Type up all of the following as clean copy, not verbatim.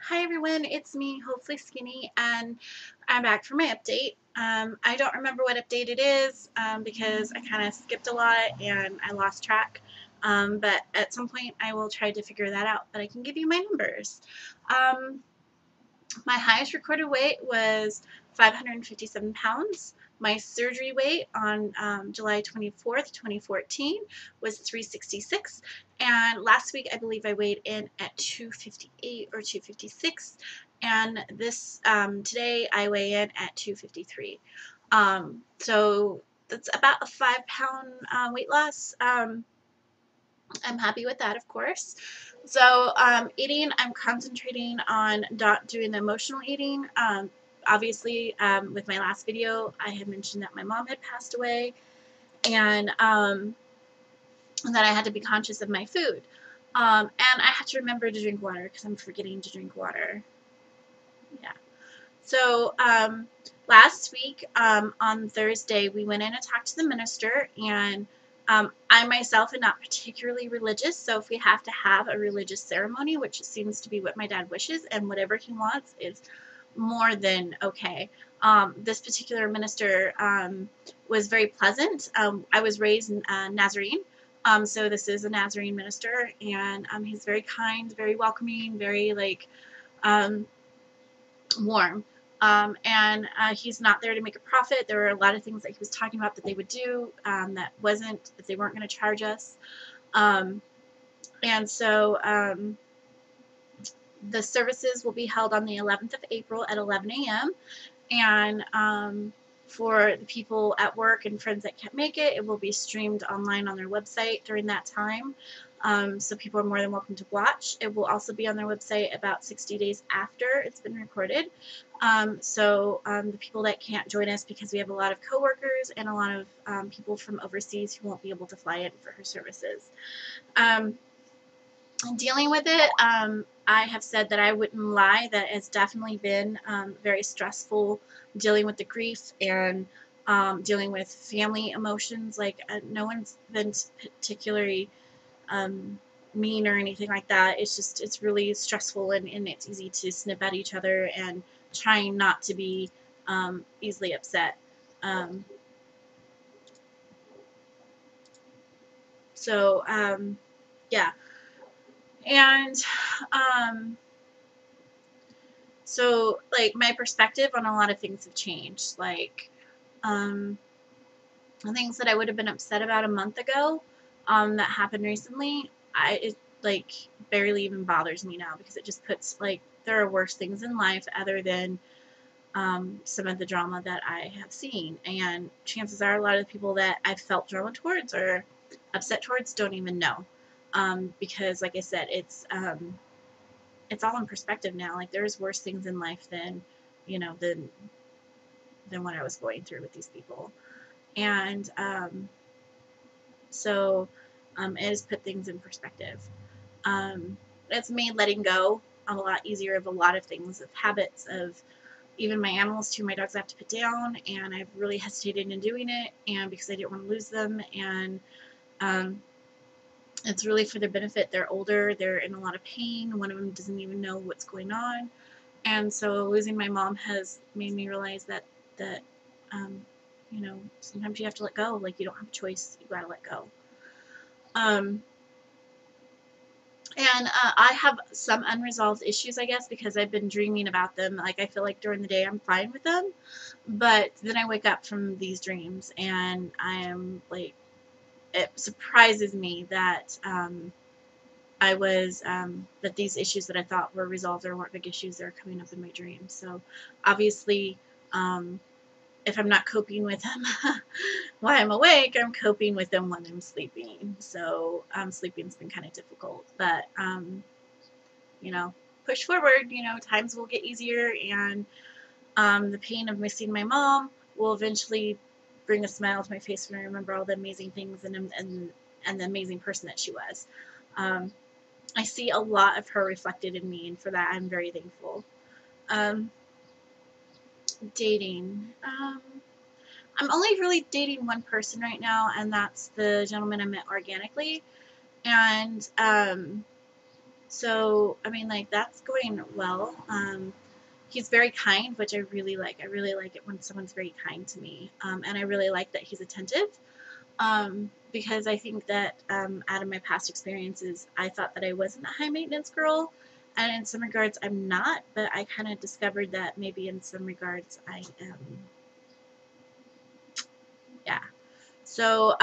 Hi everyone, it's me, hopefully skinny, and I'm back for my update. I don't remember what update it is because I kind of skipped a lot and I lost track. But at some point I will try to figure that out. But I can give you my numbers. Um, my highest recorded weight was 557 pounds. My surgery weight on July 24th, 2014 was 366. And last week, I believe I weighed in at 258 or 256. And this today, I weigh in at 253. So that's about a 5 pound weight loss. I'm happy with that, of course. So eating, I'm concentrating on not doing the emotional eating. Obviously, with my last video, I had mentioned that my mom had passed away, and that I had to be conscious of my food. And I had to remember to drink water because I'm forgetting to drink water. Yeah. So last week on Thursday, we went in and talked to the minister, and I myself am not particularly religious, so if we have to have a religious ceremony, which seems to be what my dad wishes, and whatever he wants is more than okay. This particular minister was very pleasant. I was raised Nazarene, so this is a Nazarene minister, and he's very kind, very welcoming, very um, warm. And he's not there to make a profit. There were a lot of things that he was talking about that they would do that they weren't going to charge us. Um, and so the services will be held on the 11th of April at 11 a.m. And for the people at work and friends that can't make it, it will be streamed online on their website during that time. So people are more than welcome to watch. It will also be on their website about 60 days after it's been recorded. The people that can't join us, because we have a lot of coworkers and a lot of people from overseas who won't be able to fly in for her services. Dealing with it, I have said that I wouldn't lie, that it's definitely been very stressful dealing with the grief and dealing with family emotions. No one's been particularly mean or anything like that. It's really stressful, and it's easy to snip at each other and trying not to be easily upset. Um, yeah. And um, so, my perspective on a lot of things have changed. Um, the things that I would have been upset about a month ago, that happened recently, it barely even bothers me now, because it just puts, there are worse things in life other than some of the drama that I have seen. And chances are a lot of the people that I've felt drama towards or upset towards don't even know. Because, like I said, it's all in perspective now. There's worse things in life than, you know, than what I was going through with these people. And it has put things in perspective. It's made letting go a lot easier of a lot of things, of habits, of even my animals too. My dogs I have to put down, and I've really hesitated in doing it, and because I didn't want to lose them. And it's really for their benefit. They're older, they're in a lot of pain. One of them doesn't even know what's going on. And so losing my mom has made me realize that um, sometimes you have to let go. You don't have a choice. You gotta let go. Um, and I have some unresolved issues, I guess, because I've been dreaming about them. I feel like during the day I'm fine with them, but then I wake up from these dreams, and I am it surprises me that that these issues that I thought were resolved or weren't big issues are coming up in my dreams. So obviously, if I'm not coping with them while I'm awake, I'm coping with them when I'm sleeping. So sleeping's been kind of difficult, but push forward. Times will get easier, and the pain of missing my mom will eventually bring a smile to my face when I remember all the amazing things and the amazing person that she was. I see a lot of her reflected in me, and for that I'm very thankful. Dating. I'm only really dating one person right now, and that's the gentleman I met organically. And So, I mean, like, that's going well. He's very kind, which I really like. I really like it when someone's very kind to me. And I really like that he's attentive. Because I think that out of my past experiences, I thought that I wasn't a high maintenance girl. And in some regards, I'm not. But I kind of discovered that maybe in some regards, I am. Yeah. So,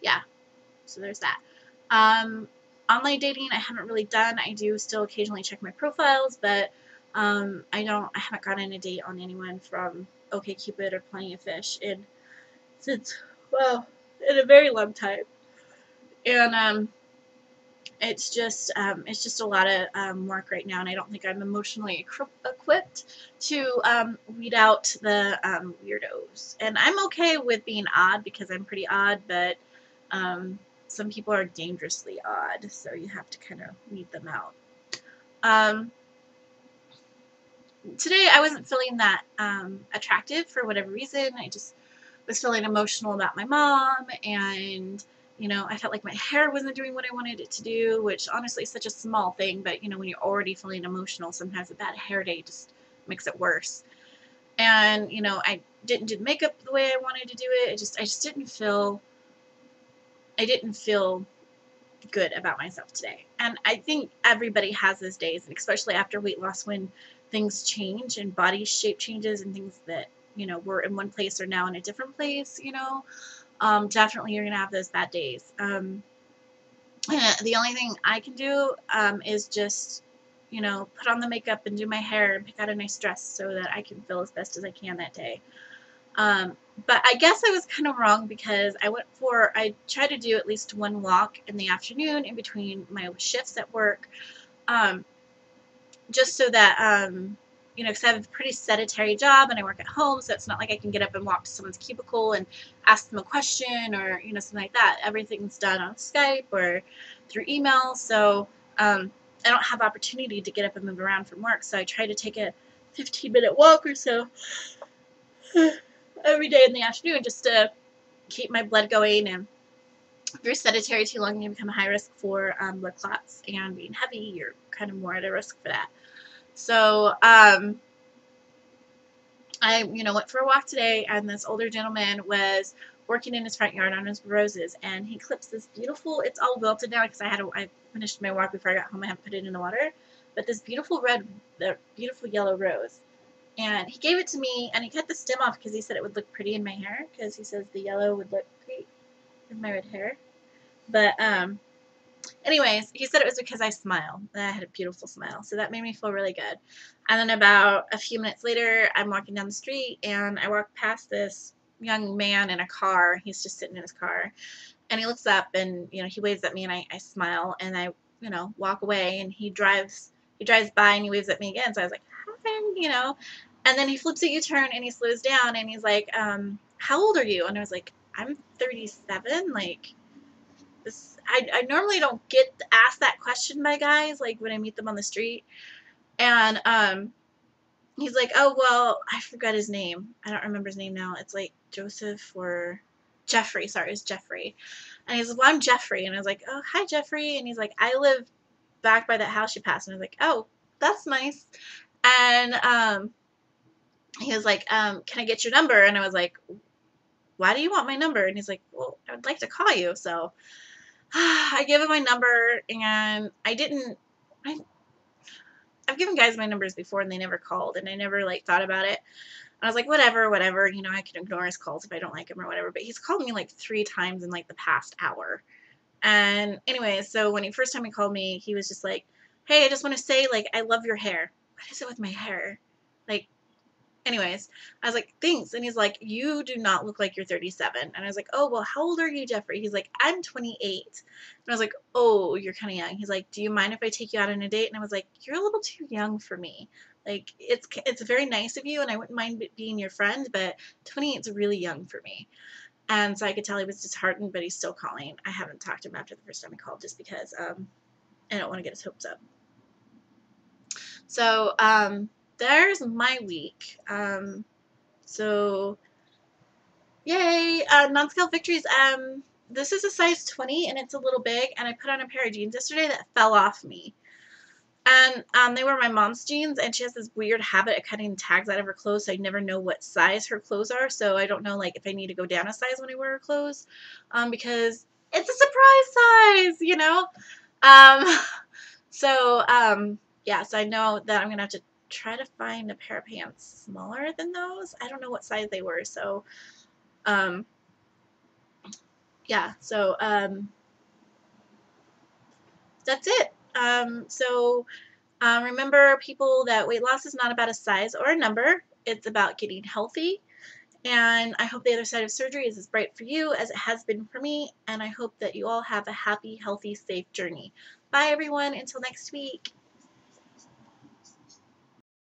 yeah. So there's that. Online dating, I haven't really done. I do still occasionally check my profiles, but I haven't gotten a date on anyone from OkCupid or Plenty of Fish since, well, in a very long time. And it's just a lot of work right now, and I don't think I'm emotionally equipped to weed out the weirdos. And I'm okay with being odd because I'm pretty odd, but some people are dangerously odd, so you have to kind of weed them out. Today I wasn't feeling that attractive for whatever reason. I just was feeling emotional about my mom, and I felt like my hair wasn't doing what I wanted it to do, which honestly is such a small thing, but when you're already feeling emotional, sometimes a bad hair day just makes it worse. And I didn't do makeup the way I wanted to do it. I just didn't feel good about myself today. And I think everybody has those days, and especially after weight loss, when things change and body shape changes and things that were in one place are now in a different place. Definitely you're gonna have those bad days. The only thing I can do is just put on the makeup and do my hair and pick out a nice dress so that I can feel as best as I can that day. But I guess I was kind of wrong, because I tried to do at least one walk in the afternoon in between my shifts at work, just so that, because I have a pretty sedentary job and I work at home, so it's not like I can get up and walk to someone's cubicle and ask them a question or, something like that. Everything's done on Skype or through email, so I don't have opportunity to get up and move around from work, so I try to take a 15-minute walk or so every day in the afternoon just to keep my blood going. And if you're sedentary too long, you become a high risk for blood clots, and being heavy, you're kind of more at a risk for that. So I went for a walk today, and this older gentleman was working in his front yard on his roses, and he clips this beautiful, it's all wilted now because I finished my walk before I got home. I haven't put it in the water, but this beautiful beautiful yellow rose. And he gave it to me, and he cut the stem off because he said it would look pretty in my hair, because he says the yellow would look pretty in my red hair. But anyways, he said it was because I smile, that I had a beautiful smile, so that made me feel really good. And then about a few minutes later, I'm walking down the street, and I walk past this young man in a car. He's just sitting in his car, and he looks up, and he waves at me, and I smile, and I walk away, and he drives by, and he waves at me again. So I was like, hi, and then he flips a U-turn, and he slows down, and he's like, how old are you? And I was like, I'm 37. Like, this, I normally don't get asked that question by guys, like when I meet them on the street. And he's like, oh, well, I forgot his name. I don't remember his name now. It's like Joseph or Jeffrey. Sorry, it's Jeffrey. And he's like, well, I'm Jeffrey. And I was like, oh, hi, Jeffrey. And he's like, I live back by that house you passed. And I was like, oh, that's nice. And he was like, can I get your number? And I was like, why do you want my number? And he's like, well, I would like to call you. So I gave him my number, and I've given guys my numbers before, and they never called, and I never thought about it. And I was like, whatever, I can ignore his calls if I don't like him or whatever. But he's called me like 3 times in the past hour. And anyway, so when first time he called me, he was just like, hey, I just want to say, I love your hair. What is it with my hair? Anyways, I was like, thanks. And he's like, you do not look like you're 37. And I was like, oh, well, how old are you, Jeffrey? He's like, I'm 28. And I was like, oh, you're kind of young. He's like, do you mind if I take you out on a date? And I was like, you're a little too young for me. It's very nice of you, and I wouldn't mind being your friend, but 28 is really young for me. And so I could tell he was disheartened, but he's still calling. I haven't talked to him after the first time he called, just because I don't want to get his hopes up. So, there's my week. So yay, non-scale victories. this is a size 20 and it's a little big, and I put on a pair of jeans yesterday that fell off me. And they were my mom's jeans, and she has this weird habit of cutting tags out of her clothes, so I never know what size her clothes are. So I don't know, like, if I need to go down a size when I wear her clothes, because it's a surprise size, you know. Um, yeah, so I know that I'm gonna have to try to find a pair of pants smaller than those. I don't know what size they were, so um, yeah, so that's it. Remember, people, that weight loss is not about a size or a number. It's about getting healthy. And I hope the other side of surgery is as bright for you as it has been for me. And I hope that you all have a happy, healthy, safe journey. Bye, everyone. Until next week.